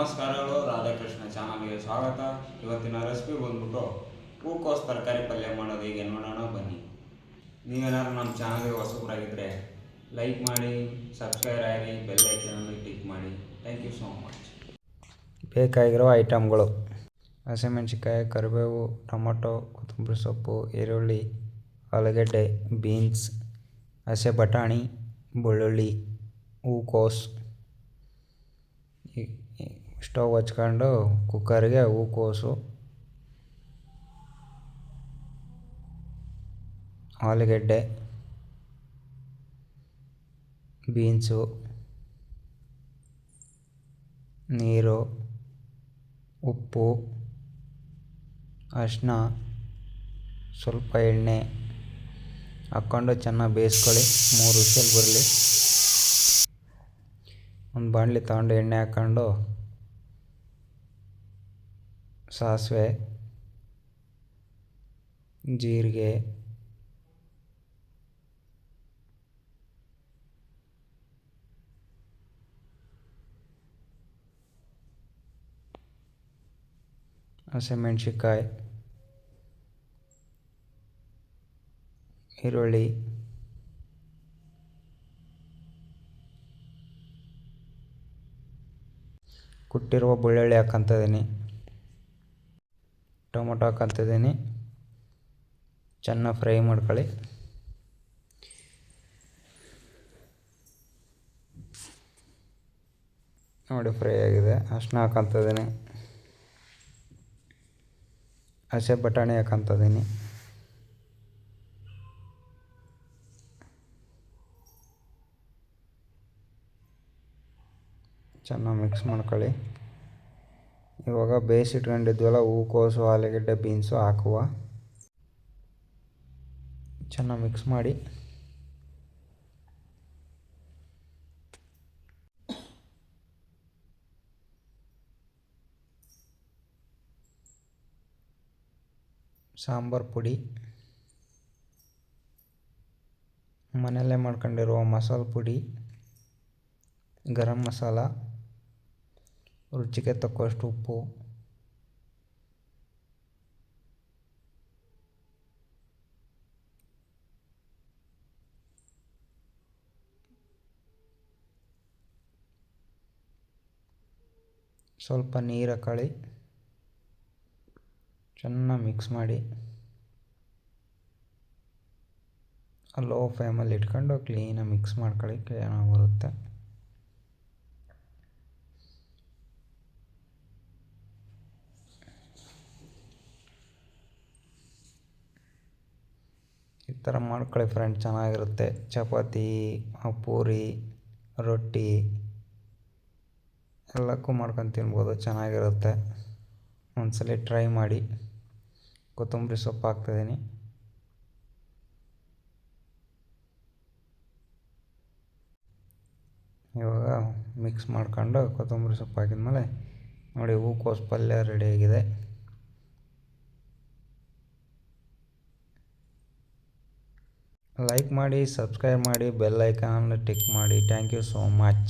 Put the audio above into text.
ನಮಸ್ಕಾರಗಳು, ರಾಧಾಕೃಷ್ಣ ಚಾನಲ್ಗೆ ಸ್ವಾಗತ. ಇವತ್ತಿನ ರೆಸಿಪಿ ಬಂದ್ಬಿಟ್ಟು ಹೂಕೋಸು ತರಕಾರಿ ಪಲ್ಯ ಮಾಡೋದು ಹೇಗೆ ನೋಡೋಣ ಬನ್ನಿ. ನೀವೇನಾದ್ರು ನಮ್ಮ ಚಾನಲ್ಗೆ ಹೊಸಬರಾಗಿದ್ದರೆ ಲೈಕ್ ಮಾಡಿ, ಸಬ್ಸ್ಕ್ರೈಬ್ ಆಗಿ, ಬೆಲ್ ಐಕನಲ್ಲಿ ಕ್ಲಿಕ್ ಮಾಡಿ. Thank you so much. ಬೇಕಾಗಿರೋ ಐಟಮ್ಗಳು: ಹಸಿಮೆಣಸಿನ್ಕಾಯಿ, ಕರಿಬೇವು, ಟೊಮೊಟೊ, ಕೊತ್ತಂಬರಿ ಸೊಪ್ಪು, ಈರುಳ್ಳಿ, ಆಲೂಗಡ್ಡೆ, ಬೀನ್ಸ್, ಹಸೆ ಬಟಾಣಿ, ಬೆಳ್ಳುಳ್ಳಿ, ಹೂಕೋಸು. ಸ್ಟವ್ ಹಚ್ಕೊಂಡು ಕುಕ್ಕರ್ಗೆ ಹೂಕೋಸು, ಆಲೂಗಡ್ಡೆ, ಬೀನ್ಸು, ನೀರು, ಉಪ್ಪು, ಅರಿಶಿನ, ಸ್ವಲ್ಪ ಎಣ್ಣೆ ಹಾಕ್ಕೊಂಡು ಚೆನ್ನಾಗಿ ಬೇಯಿಸ್ಕೊಳ್ಳಿ. 3 ವಿಷಲ್ ಬರಲಿ. ಒಂದು ಬಾಣಲಿ ತಗೊಂಡು ಎಣ್ಣೆ ಹಾಕ್ಕೊಂಡು ಸಾಸಿವೆ, ಜೀರಿಗೆ, ಹಸಿಮೆಣಸಿನ್ಕಾಯಿ, ಈರುಳ್ಳಿ, ಕುಟ್ಟಿರುವ ಬೆಳ್ಳುಳ್ಳಿ ಹಾಕ್ಕೊಂತಿದ್ದೀನಿ, ಟೊಮೊಟೊ ಹಾಕ್ಕೊಂತಿದ್ದೀನಿ. ಚೆನ್ನಾಗಿ ಫ್ರೈ ಮಾಡ್ಕೊಳ್ಳಿ. ನೋಡಿ ಫ್ರೈ ಆಗಿದೆ. ಅರಿಶಿನ ಹಾಕ್ಕೊಂತಿದ್ದೀನಿ, ಹಸೆ ಬಟಾಣಿ ಹಾಕ್ಕೊಂತಿದ್ದೀನಿ, ಚೆನ್ನಾಗಿ ಮಿಕ್ಸ್ ಮಾಡ್ಕೊಳ್ಳಿ. ಇವಾಗ ಬೇಯಿಸಿಟ್ಕೊಂಡಿದ್ವಲ್ಲ ಹೂಕೋಸು, ಆಲೂಗಡ್ಡೆ, ಬೀನ್ಸು ಹಾಕುವ. ಚೆನ್ನಾಗಿ ಮಿಕ್ಸ್ ಮಾಡಿ. ಸಾಂಬಾರು ಪುಡಿ, ಮನೆಯಲ್ಲೇ ಮಾಡ್ಕೊಂಡಿರುವ ಮಸಾಲೆ ಪುಡಿ, ಗರಂ ಮಸಾಲ, ರುಚಿಗೆ ತಕ್ಕಷ್ಟು ಉಪ್ಪು, ಸ್ವಲ್ಪ ನೀರು ಹಾಕೊಳ್ಳಿ. ಚೆನ್ನಾಗಿ ಮಿಕ್ಸ್ ಮಾಡಿ. ಲೋ ಫ್ಲೇಮಲ್ಲಿ ಇಟ್ಕೊಂಡು ಕ್ಲೀನಾಗಿ ಮಿಕ್ಸ್ ಮಾಡ್ಕೊಳ್ಳಿ. ಕ್ಲೀನಾಗಿ ಬರುತ್ತೆ. ಈ ಥರ ಮಾಡ್ಕೊಳ್ಳಿ ಫ್ರೆಂಡ್, ಚೆನ್ನಾಗಿರುತ್ತೆ. ಚಪಾತಿ, ಪೂರಿ, ರೊಟ್ಟಿ ಎಲ್ಲಕ್ಕೂ ಮಾಡ್ಕೊಂಡು ತಿನ್ಬೋದು, ಚೆನ್ನಾಗಿರುತ್ತೆ. ಒಂದ್ಸಲ ಟ್ರೈ ಮಾಡಿ. ಕೊತ್ತಂಬರಿ ಸೊಪ್ಪು ಹಾಕ್ತಿದ್ದೀನಿ. ಇವಾಗ ಮಿಕ್ಸ್ ಮಾಡ್ಕೊಂಡು ಕೊತ್ತಂಬರಿ ಸೊಪ್ಪು ಹಾಕಿದ್ಮೇಲೆ ನೋಡಿ ಹೂಕೋಸು ಪಲ್ಯ ರೆಡಿಯಾಗಿದೆ. ಲೈಕ್ ಮಾಡಿ, ಸಬ್ಸ್ಕ್ರೈಬ್ ಮಾಡಿ, ಬೆಲ್ ಐಕಾನನ್ನು ಟಿಕ್ ಮಾಡಿ. Thank you so much.